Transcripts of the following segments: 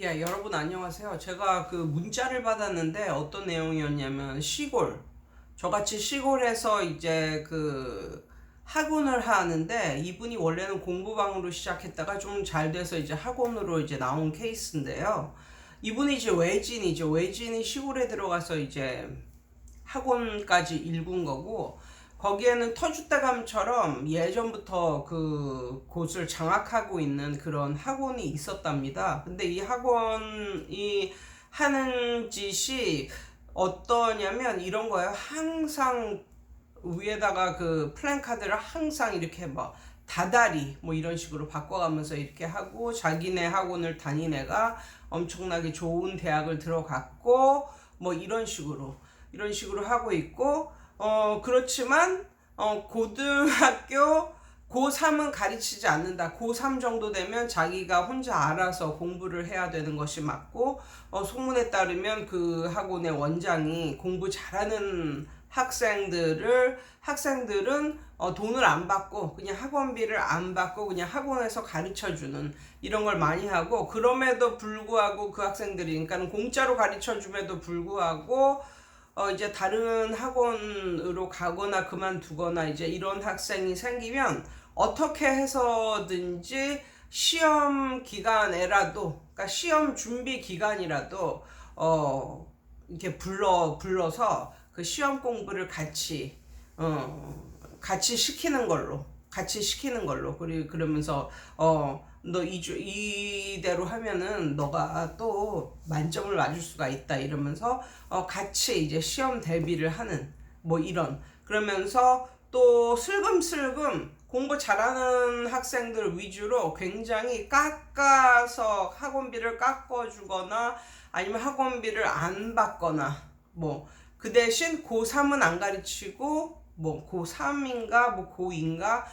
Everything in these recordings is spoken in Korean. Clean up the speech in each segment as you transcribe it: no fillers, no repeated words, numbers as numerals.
야, 여러분 안녕하세요. 제가 그 문자를 받았는데 어떤 내용이었냐면 저같이 시골에서 이제 그 학원을 하는데 이분이 원래는 공부방으로 시작했다가 좀 잘 돼서 이제 학원으로 이제 나온 케이스인데요. 이분이 이제 외진이 시골에 들어가서 이제 학원까지 읽은 거고, 거기에는 터줏대감처럼 예전부터 그 곳을 장악하고 있는 그런 학원이 있었답니다. 근데 이 학원이 하는 짓이 어떠냐면 이런 거예요. 항상 위에다가 그 플랜카드를 항상 이렇게 뭐 다달이 뭐 이런 식으로 바꿔가면서 이렇게 하고, 자기네 학원을 다닌 애가 엄청나게 좋은 대학을 들어갔고 뭐 이런 식으로 하고 있고, 그렇지만 고등학교 고3은 가르치지 않는다. 고3 정도 되면 자기가 혼자 알아서 공부를 해야 되는 것이 맞고, 소문에 따르면 그 학원의 원장이 공부 잘하는 학생들은 돈을 안 받고 그냥 학원비를 안 받고 그냥 학원에서 가르쳐 주는 이런 걸 많이 하고, 그럼에도 불구하고 그 학생들이, 그러니까 공짜로 가르쳐 줌에도 불구하고 이제 다른 학원으로 가거나 그만두거나 이제 이런 학생이 생기면 어떻게 해서든지 시험 기간에라도, 그러니까 시험 준비 기간이라도 이렇게 불러서 그 시험 공부를 같이 시키는 걸로. 그리고 그러면서 너 이대로 하면은 너가 또 만점을 맞을 수가 있다 이러면서 같이 이제 시험 대비를 하는 뭐 이런. 그러면서 또 슬금슬금 공부 잘하는 학생들 위주로 굉장히 깎아서 학원비를 깎아주거나 아니면 학원비를 안 받거나, 뭐 그 대신 고3은 안 가르치고 뭐 고3인가 뭐 고2인가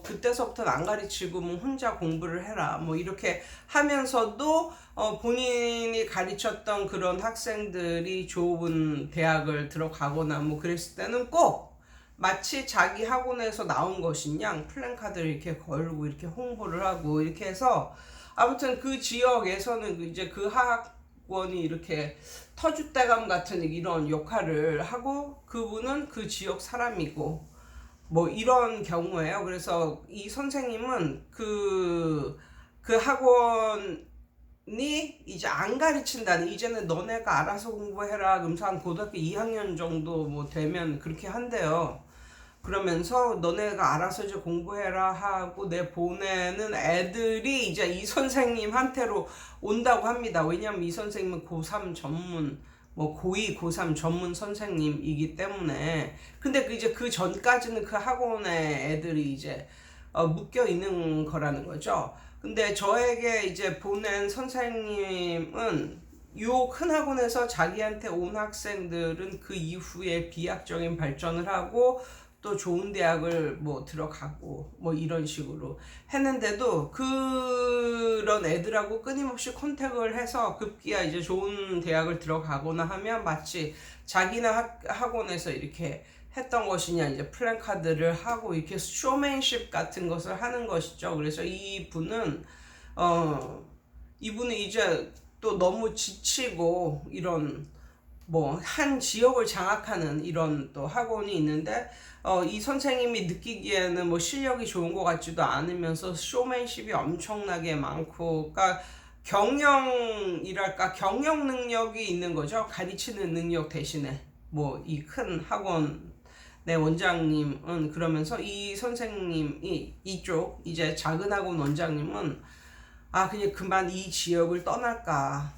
그때서부터는 안 가르치고 뭐 혼자 공부를 해라 뭐 이렇게 하면서도 본인이 가르쳤던 그런 학생들이 좋은 대학을 들어가거나 뭐 그랬을 때는 꼭 마치 자기 학원에서 나온 것인 양 플랜카드를 이렇게 걸고 이렇게 홍보를 하고 이렇게 해서, 아무튼 그 지역에서는 이제 그 학원이 이렇게 터줏대감 같은 이런 역할을 하고, 그분은 그 지역 사람이고 뭐 이런 경우예요. 그래서 이 선생님은 그 학원이 이제 안 가르친다는, 이제는 너네가 알아서 공부해라, 그러면서 한 고등학교 2학년 정도 뭐 되면 그렇게 한대요. 그러면서 너네가 알아서 이제 공부해라 하고 내보내는 애들이 이제 이 선생님한테로 온다고 합니다. 왜냐면 이 선생님은 고3 전문, 뭐 고2, 고3 전문 선생님이기 때문에. 근데 이제 그 전까지는 그 학원의 애들이 이제 묶여 있는 거라는 거죠. 근데 저에게 이제 보낸 선생님은 요 큰 학원에서 자기한테 온 학생들은 그 이후에 비약적인 발전을 하고 또 좋은 대학을 뭐 들어가고 뭐 이런 식으로 했는데도, 그런 애들하고 끊임없이 컨택을 해서 급기야 이제 좋은 대학을 들어가거나 하면 마치 자기네 학원에서 이렇게 했던 것이냐 이제 플랜카드를 하고 이렇게 쇼맨십 같은 것을 하는 것이죠. 그래서 어 이분은 이제 또 너무 지치고, 이런 뭐 한 지역을 장악하는 이런 또 학원이 있는데, 이 선생님이 느끼기에는 뭐 실력이 좋은 것 같지도 않으면서 쇼맨십이 엄청나게 많고, 그러니까 경영 능력이 있는 거죠. 가르치는 능력 대신에 뭐 이 큰 학원 내 원장님은. 그러면서 이 선생님이, 이쪽 이제 작은 학원 원장님은 그냥 그만 이 지역을 떠날까,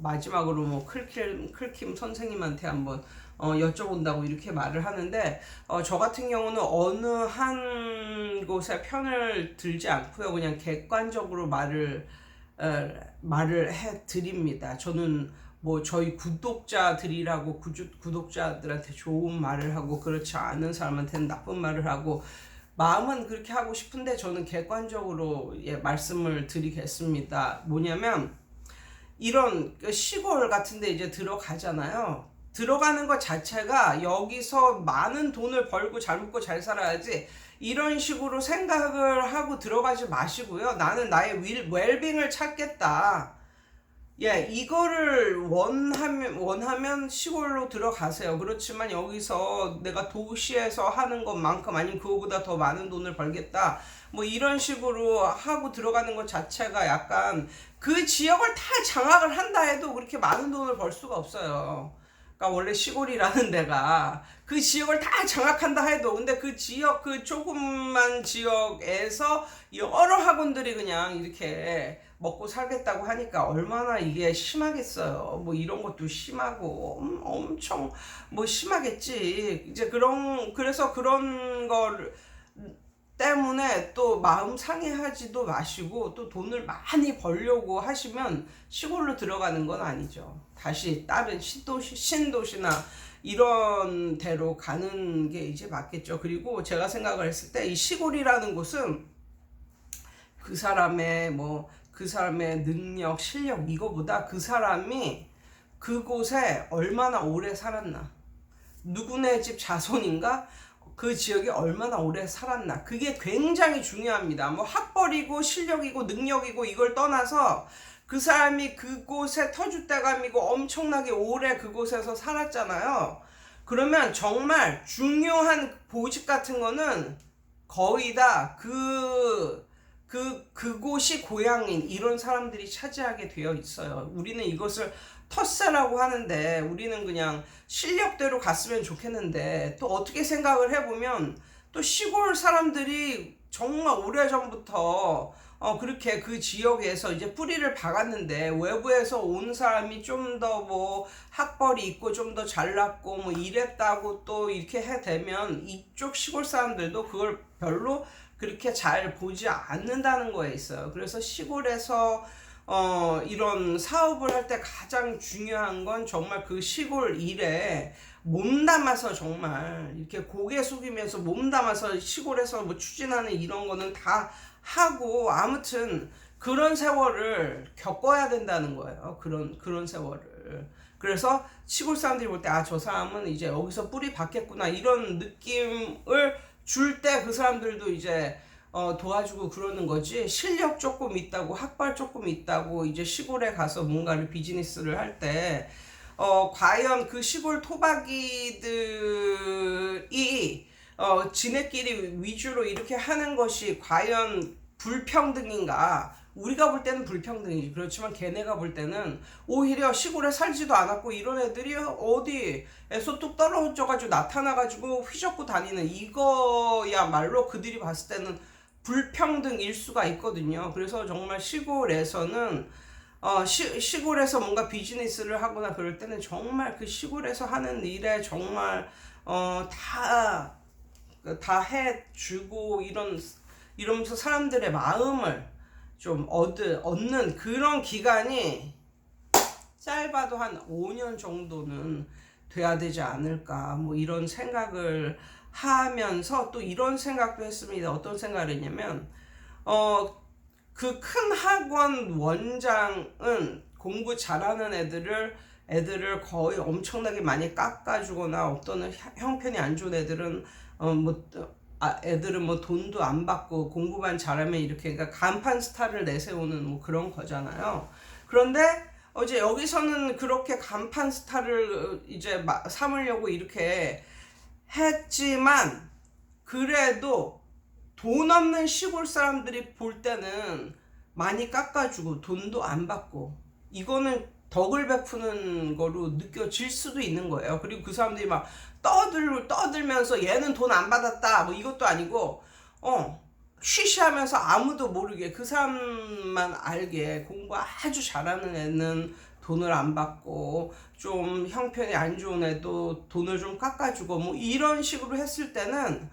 마지막으로 뭐 클킴 선생님한테 한번 여쭤본다고 이렇게 말을 하는데, 저 같은 경우는 어느 한 곳에 편을 들지 않고요, 그냥 객관적으로 말을 해 드립니다. 저는 뭐 저희 구독자들이라고 구독자들한테 좋은 말을 하고, 그렇지 않은 사람한테는 나쁜 말을 하고, 마음은 그렇게 하고 싶은데 저는 객관적으로 말씀을 드리겠습니다. 뭐냐면, 이런 시골 같은데 이제 들어가잖아요. 들어가는 것 자체가 여기서 많은 돈을 벌고 잘 먹고 잘 살아야지, 이런 식으로 생각을 하고 들어가지 마시고요. 나는 나의 웰빙을 찾겠다. 예, 이거를 원하면 시골로 들어가세요. 그렇지만 여기서 내가 도시에서 하는 것만큼 아니면 그거보다 더 많은 돈을 벌겠다. 뭐 이런 식으로 하고 들어가는 것 자체가 약간 그 지역을 다 장악을 한다 해도 그렇게 많은 돈을 벌 수가 없어요. 그러니까 원래 시골이라는 데가 그 지역을 다 장악한다 해도 근데 그 지역 그 조금만 지역에서 여러 학원들이 그냥 이렇게 먹고 살겠다고 하니까 얼마나 이게 심하겠어요. 뭐 이런 것도 심하고 엄청 뭐 심하겠지. 이제 그래서 그런 걸 때문에 또 마음 상해하지도 마시고 또 돈을 많이 벌려고 하시면 시골로 들어가는 건 아니죠. 다시 다른 신도시나 이런 데로 가는 게 이제 맞겠죠. 그리고 제가 생각을 했을 때 이 시골이라는 곳은 그 사람의 능력, 실력 이거보다 그 사람이 그곳에 얼마나 오래 살았나, 누구네 집 자손인가, 그 지역에 얼마나 오래 살았나, 그게 굉장히 중요합니다. 뭐 학벌이고 실력이고 능력이고 이걸 떠나서 그 사람이 그곳에 터줏대감이고 엄청나게 오래 그곳에서 살았잖아요. 그러면 정말 중요한 보직 같은 거는 거의 다 그곳이 고향인 이런 사람들이 차지하게 되어 있어요. 우리는 이것을 텃세라고 하는데 우리는 그냥 실력대로 갔으면 좋겠는데 또 어떻게 생각을 해보면 또 시골 사람들이 정말 오래전부터 그렇게 그 지역에서 이제 뿌리를 박았는데 외부에서 온 사람이 좀 더 뭐 학벌이 있고 좀 더 잘났고 뭐 이랬다고 또 이렇게 해대면 이쪽 시골 사람들도 그걸 별로 그렇게 잘 보지 않는다는 거에 있어요. 그래서 시골에서 이런 사업을 할 때 가장 중요한 건 정말 그 시골 일에 몸담아서 정말 이렇게 고개 숙이면서 몸담아서 시골에서 뭐 추진하는 이런 거는 다 하고 아무튼 그런 세월을 겪어야 된다는 거예요. 그런 세월을. 그래서 시골 사람들이 볼 때 아, 저 사람은 이제 여기서 뿌리 박겠구나 이런 느낌을 줄 때 그 사람들도 이제 도와주고 그러는 거지. 실력 조금 있다고 학벌 조금 있다고 이제 시골에 가서 뭔가를 비즈니스를 할 때 과연 그 시골 토박이들이 지네끼리 위주로 이렇게 하는 것이 과연 불평등인가? 우리가 볼 때는 불평등이지. 그렇지만 걔네가 볼 때는 오히려 시골에 살지도 않았고 이런 애들이 어디에서 뚝 떨어져가지고 나타나가지고 휘젓고 다니는 이거야말로 그들이 봤을 때는 불평등일 수가 있거든요. 그래서 정말 시골에서는 시골에서 뭔가 비즈니스를 하거나 그럴 때는 정말 그 시골에서 하는 일에 정말 다 해주고 이러면서 사람들의 마음을 좀 얻는 그런 기간이 짧아도 한 5년 정도는 돼야 되지 않을까 뭐 이런 생각을 하면서 또 이런 생각도 했습니다. 어떤 생각을 했냐면 그 큰 학원 원장은 공부 잘하는 애들을 거의 엄청나게 많이 깎아주거나 어떤 형편이 안 좋은 애들은 애들은 뭐 돈도 안 받고 공부만 잘하면 이렇게 그러니까 간판 스타를 내세우는 뭐 그런 거잖아요. 그런데 이제 여기서는 그렇게 간판 스타를 이제 삼으려고 이렇게 했지만 그래도 돈 없는 시골 사람들이 볼 때는 많이 깎아주고 돈도 안 받고 이거는 덕을 베푸는 거로 느껴질 수도 있는 거예요. 그리고 그 사람들이 막 떠들면서 얘는 돈 안 받았다 뭐 이것도 아니고 쉬쉬하면서 아무도 모르게 그 사람만 알게 공부 아주 잘하는 애는 돈을 안 받고 좀 형편이 안 좋은 애도 돈을 좀 깎아주고 뭐 이런 식으로 했을 때는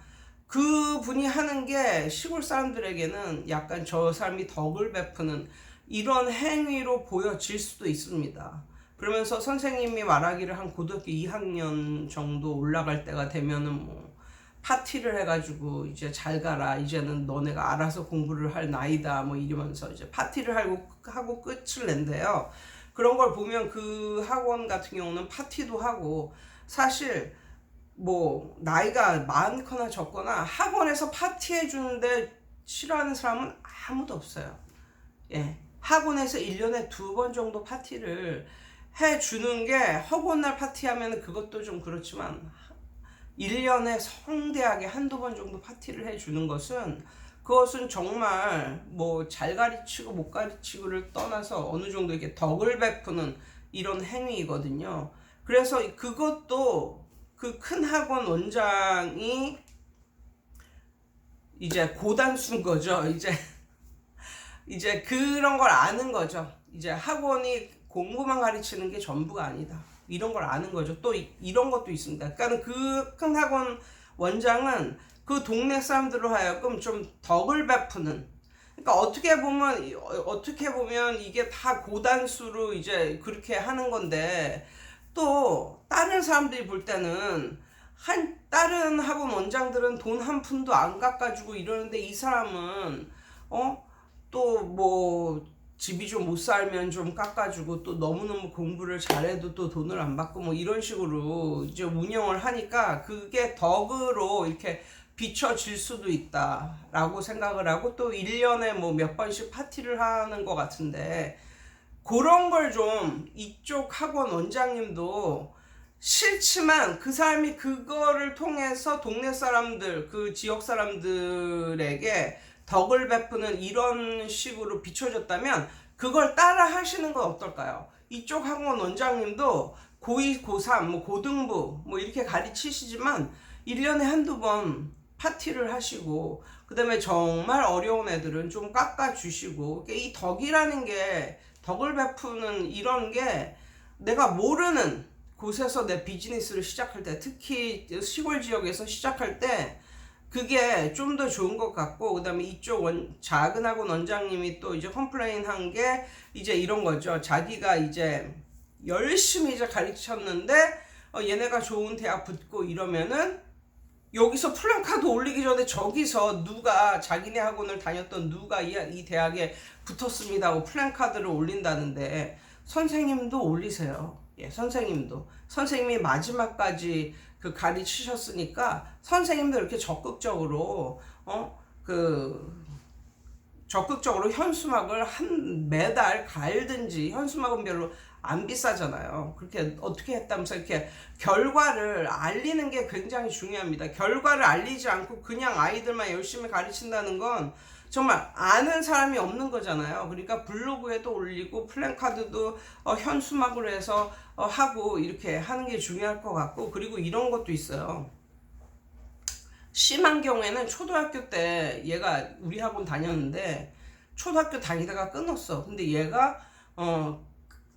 그분이 하는 게 시골 사람들에게는 약간 저 사람이 덕을 베푸는 이런 행위로 보여질 수도 있습니다. 그러면서 선생님이 말하기를 한 고등학교 2학년 정도 올라갈 때가 되면은 뭐 파티를 해가지고 이제 잘 가라 이제는 너네가 알아서 공부를 할 나이다 뭐 이러면서 이제 파티를 하고 끝을 낸대요. 그런 걸 보면 그 학원 같은 경우는 파티도 하고 사실 뭐 나이가 많거나 적거나 학원에서 파티해 주는데 싫어하는 사람은 아무도 없어요. 예. 학원에서 1년에 2번 정도 파티를 해주는 게, 허구날 파티하면 그것도 좀 그렇지만 1년에 성대하게 한두 번 정도 파티를 해주는 것은, 그것은 정말 뭐 잘 가르치고 못 가르치고를 떠나서 어느 정도 이렇게 덕을 베푸는 이런 행위이거든요. 그래서 그것도 그 큰 학원 원장이 이제 고단수인 거죠. 이제 그런 걸 아는 거죠. 이제 학원이 공부만 가르치는 게 전부가 아니다, 이런 걸 아는 거죠. 또 이런 것도 있습니다. 그러니까 그 큰 학원 원장은 그 동네 사람들로 하여금 좀 덕을 베푸는, 그러니까 어떻게 보면 이게 다 고단수로 이제 그렇게 하는 건데, 또 다른 사람들이 볼 때는 다른 학원 원장들은 돈 한 푼도 안 깎아주고 이러는데, 이 사람은 또 뭐 집이 좀 못 살면 좀 깎아주고, 또 너무너무 공부를 잘해도 또 돈을 안 받고, 뭐 이런 식으로 이제 운영을 하니까 그게 덕으로 이렇게 비춰질 수도 있다라고 생각을 하고, 또 1년에 뭐 몇 번씩 파티를 하는 것 같은데, 그런 걸 좀 이쪽 학원 원장님도 싫지만, 그 사람이 그거를 통해서 동네 사람들, 그 지역 사람들에게 덕을 베푸는 이런 식으로 비춰졌다면, 그걸 따라 하시는 건 어떨까요? 이쪽 학원 원장님도 고2, 고3, 뭐 고등부 뭐 이렇게 가르치시지만 1년에 한두 번 파티를 하시고, 그 다음에 정말 어려운 애들은 좀 깎아주시고, 이 덕이라는 게, 덕을 베푸는 이런 게, 내가 모르는 곳에서 내 비즈니스를 시작할 때, 특히 시골 지역에서 시작할 때 그게 좀 더 좋은 것 같고, 그 다음에 이쪽 작은 학원 원장님이 또 이제 컴플레인 한 게 이제 이런 거죠. 자기가 이제 열심히 이제 가르쳤는데 얘네가 좋은 대학 붙고 이러면은, 여기서 플랜카드 올리기 전에 저기서 누가, 자기네 학원을 다녔던 누가 이 대학에 붙었습니다 하고 플랜카드를 올린다는데, 선생님도 올리세요. 예, 선생님이 마지막까지 그 가르치셨으니까, 선생님도 이렇게 적극적으로 적극적으로 현수막을 매달 갈든지, 현수막은 별로 안 비싸잖아요. 그렇게 어떻게 했다면서 이렇게 결과를 알리는 게 굉장히 중요합니다. 결과를 알리지 않고 그냥 아이들만 열심히 가르친다는 건 정말 아는 사람이 없는 거잖아요. 그러니까 블로그에도 올리고 플랜카드도 현수막으로 해서 하고, 이렇게 하는 게 중요할 것 같고, 그리고 이런 것도 있어요. 심한 경우에는 초등학교 때 얘가 우리 학원 다녔는데, 초등학교 다니다가 끊었어. 근데 얘가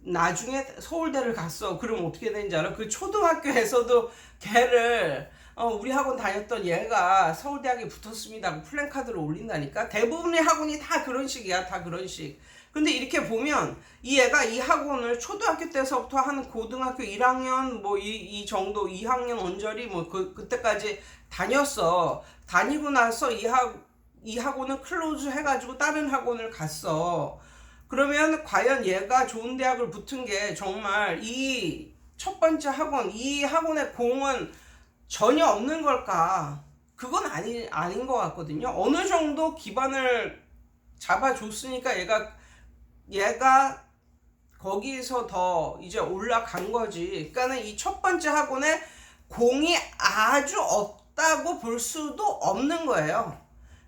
나중에 서울대를 갔어. 그럼 어떻게 되는지 알아? 그 초등학교에서도 걔를 우리 학원 다녔던 얘가 서울대학에 붙었습니다 하고 플랜카드를 올린다니까. 대부분의 학원이 다 그런 식이야. 다 그런 식. 근데 이렇게 보면 이 애가 이 학원을 초등학교 때서부터 한 고등학교 1학년 뭐 이 정도 2학년 언저리 뭐 그때까지 다녔어. 다니고 나서 이 학원은 클로즈 해가지고 다른 학원을 갔어. 그러면 과연 얘가 좋은 대학을 붙은 게 정말 이 첫 번째 학원, 이 학원의 공은 전혀 없는 걸까? 그건 아닌 것 같거든요. 어느 정도 기반을 잡아줬으니까 얘가 거기서 더 이제 올라간 거지. 그러니까는 이 첫 번째 학원에 공이 아주 없다고 볼 수도 없는 거예요.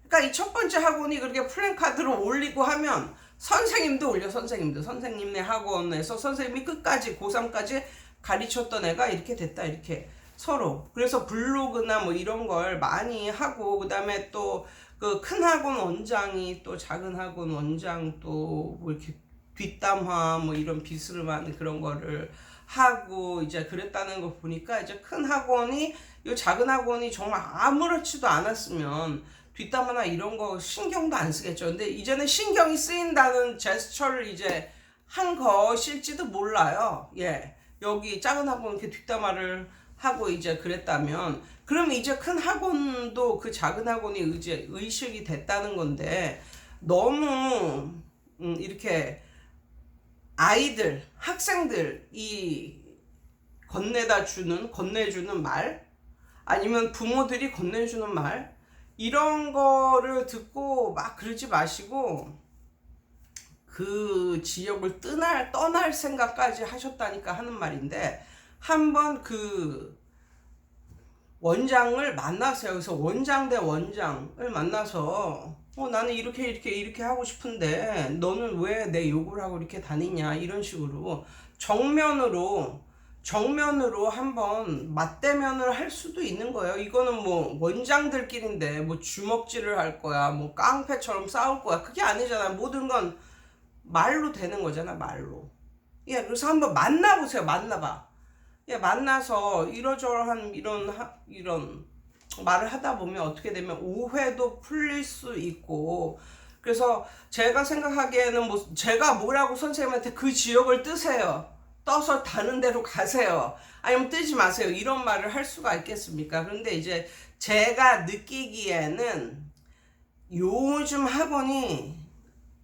그러니까 이 첫 번째 학원이 그렇게 플랜카드를 올리고 하면, 선생님도 올려. 선생님네 학원에서 선생님이 끝까지 고3까지 가르쳤던 애가 이렇게 됐다, 이렇게 서로. 그래서 블로그나 뭐 이런 걸 많이 하고, 그 다음에 또 그 큰 학원 원장이 또 작은 학원 원장 또 뭐 이렇게 뒷담화 뭐 이런 비스름한 그런 거를 하고 이제 그랬다는 거 보니까, 이제 큰 학원이, 이 작은 학원이 정말 아무렇지도 않았으면 뒷담화나 이런 거 신경도 안 쓰겠죠. 근데 이제는 신경이 쓰인다는 제스처를 이제 한 것일지도 몰라요. 예. 여기 작은 학원 이렇게 뒷담화를 하고 이제 그랬다면, 그럼 이제 큰 학원도 그 작은 학원이 이제 의식이 됐다는 건데, 너무 이렇게 아이들, 학생들이 건네주는 말, 아니면 부모들이 건네주는 말, 이런 거를 듣고 막 그러지 마시고, 그 지역을 떠날 생각까지 하셨다니까 하는 말인데, 한번 그 원장을 만나세요. 그래서 원장 대 원장을 만나서 나는 이렇게 하고 싶은데 너는 왜 내 욕을 하고 이렇게 다니냐, 이런 식으로 정면으로 한번 맞대면을 할 수도 있는 거예요. 이거는 뭐 원장들끼리인데 뭐 주먹질을 할 거야, 뭐 깡패처럼 싸울 거야, 그게 아니잖아. 모든 건 말로 되는 거잖아, 말로. 예, 그래서 한번 만나보세요. 만나봐. 예, 만나서 이러저러한 이런 말을 하다 보면 어떻게 되면 오해도 풀릴 수 있고, 그래서 제가 생각하기에는 뭐 제가 뭐라고 선생님한테 그 지역을 뜨세요, 떠서 다른 데로 가세요, 아니면 뜨지 마세요, 이런 말을 할 수가 있겠습니까? 그런데 이제 제가 느끼기에는 요즘 학원이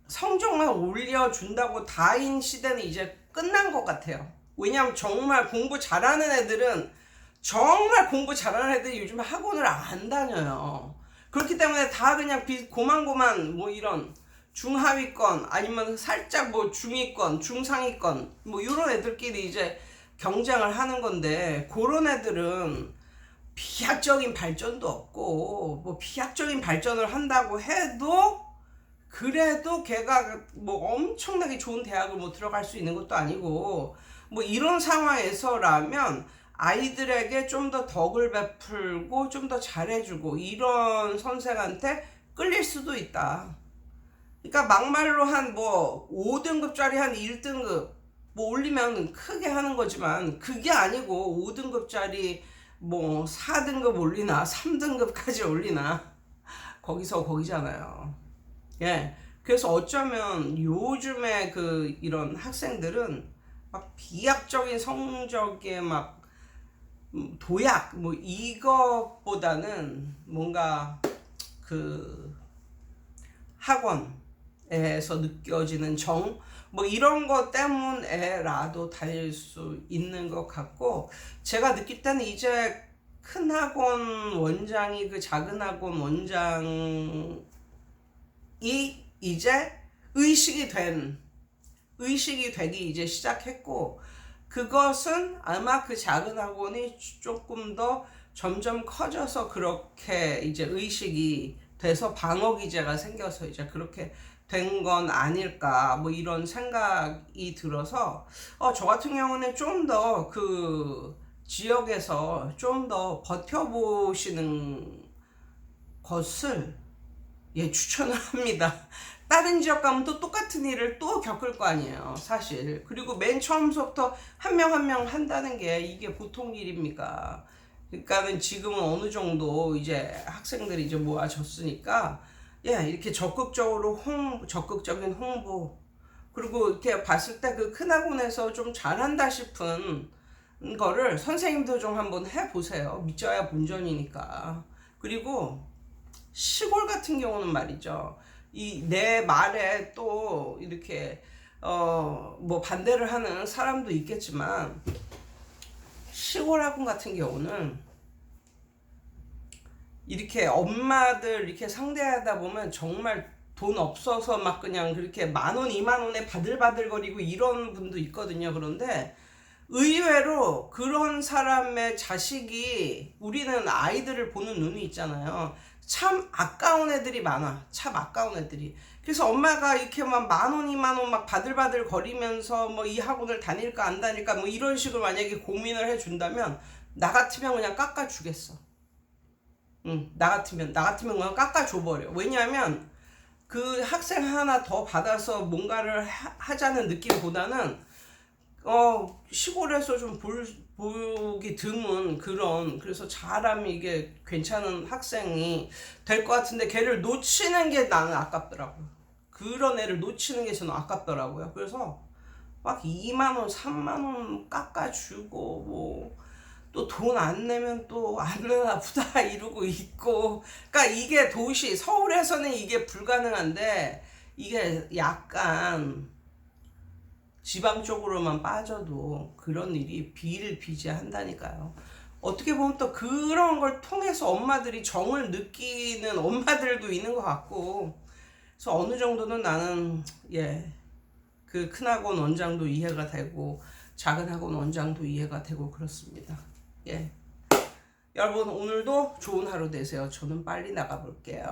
성적만 올려준다고 다인 시대는 이제 끝난 것 같아요. 왜냐하면 정말 공부 잘하는 애들은, 정말 공부 잘하는 애들이 요즘 학원을 안 다녀요. 그렇기 때문에 다 그냥 고만고만 뭐 이런 중하위권, 아니면 살짝 뭐 중위권, 중상위권, 뭐 이런 애들끼리 이제 경쟁을 하는 건데, 그런 애들은 비약적인 발전도 없고, 뭐 비약적인 발전을 한다고 해도 그래도 걔가 뭐 엄청나게 좋은 대학을 뭐 들어갈 수 있는 것도 아니고, 뭐 이런 상황에서라면 아이들에게 좀 더 덕을 베풀고 좀 더 잘해주고 이런 선생한테 끌릴 수도 있다. 그러니까 막말로 한 뭐 5등급짜리 한 1등급 뭐 올리면 크게 하는 거지만, 그게 아니고 5등급짜리 뭐 4등급 올리나 3등급까지 올리나 거기서 거기잖아요. 예. 그래서 어쩌면 요즘에 그 이런 학생들은 막 비약적인 성적에 막 도약 뭐 이것보다는 뭔가 그 학원에서 느껴지는 정 뭐 이런 것 때문에라도 다닐 수 있는 것 같고, 제가 느낄 때는 이제 큰 학원 원장이 그 작은 학원 원장이 이제 의식이 되기 이제 시작했고, 그것은 아마 그 작은 학원이 조금 더 점점 커져서 그렇게 이제 의식이 돼서 방어 기제가 생겨서 이제 그렇게 된 건 아닐까, 뭐 이런 생각이 들어서 저 같은 경우는 좀 더 그 지역에서 좀 더 버텨보시는 것을 추천을 합니다. 다른 지역 가면 또 똑같은 일을 또 겪을 거 아니에요, 사실. 그리고 맨 처음부터 한 명 한 명 한다는 게 이게 보통 일입니까? 그러니까는 지금은 어느 정도 이제 학생들이 이제 모아졌으니까, 이렇게 적극적인 홍보, 그리고 이렇게 봤을 때 그 큰 학원에서 좀 잘한다 싶은 거를 선생님도 좀 한번 해보세요. 믿져야 본전이니까. 그리고 시골 같은 경우는 말이죠, 이 내 말에 또 이렇게 뭐 반대를 하는 사람도 있겠지만, 시골 학원 같은 경우는 이렇게 엄마들 이렇게 상대하다 보면 정말 돈 없어서 막 그냥 그렇게 10,000원, 20,000원에 바들바들거리고 이런 분도 있거든요. 그런데 의외로 그런 사람의 자식이, 우리는 아이들을 보는 눈이 있잖아요. 참 아까운 애들이 많아. 참 아까운 애들이. 그래서 엄마가 이렇게 막 10,000원, 20,000원 막 바들바들 거리면서 뭐 이 학원을 다닐까 안 다닐까 뭐 이런 식으로 만약에 고민을 해준다면, 나 같으면 그냥 깎아주겠어. 나 같으면 그냥 깎아줘버려. 왜냐하면 그 학생 하나 더 받아서 뭔가를 하자는 느낌보다는 시골에서 좀 보기 드문 그런, 그래서 잘하면 이게 괜찮은 학생이 될 것 같은데, 걔를 놓치는 게 나는 아깝더라고요. 그런 애를 놓치는 게 저는 아깝더라고요. 그래서 막 20,000원, 30,000원 깎아주고, 뭐 또 돈 안 내면 또 안 내나 보다 이러고 있고. 그러니까 이게 서울에서는 이게 불가능한데, 이게 약간 지방 쪽으로만 빠져도 그런 일이 비일비재한다니까요. 어떻게 보면 또 그런 걸 통해서 엄마들이 정을 느끼는 엄마들도 있는 것 같고, 그래서 어느 정도는 나는 그 큰 학원 원장도 이해가 되고 작은 학원 원장도 이해가 되고 그렇습니다. 예. 여러분 오늘도 좋은 하루 되세요. 저는 빨리 나가 볼게요.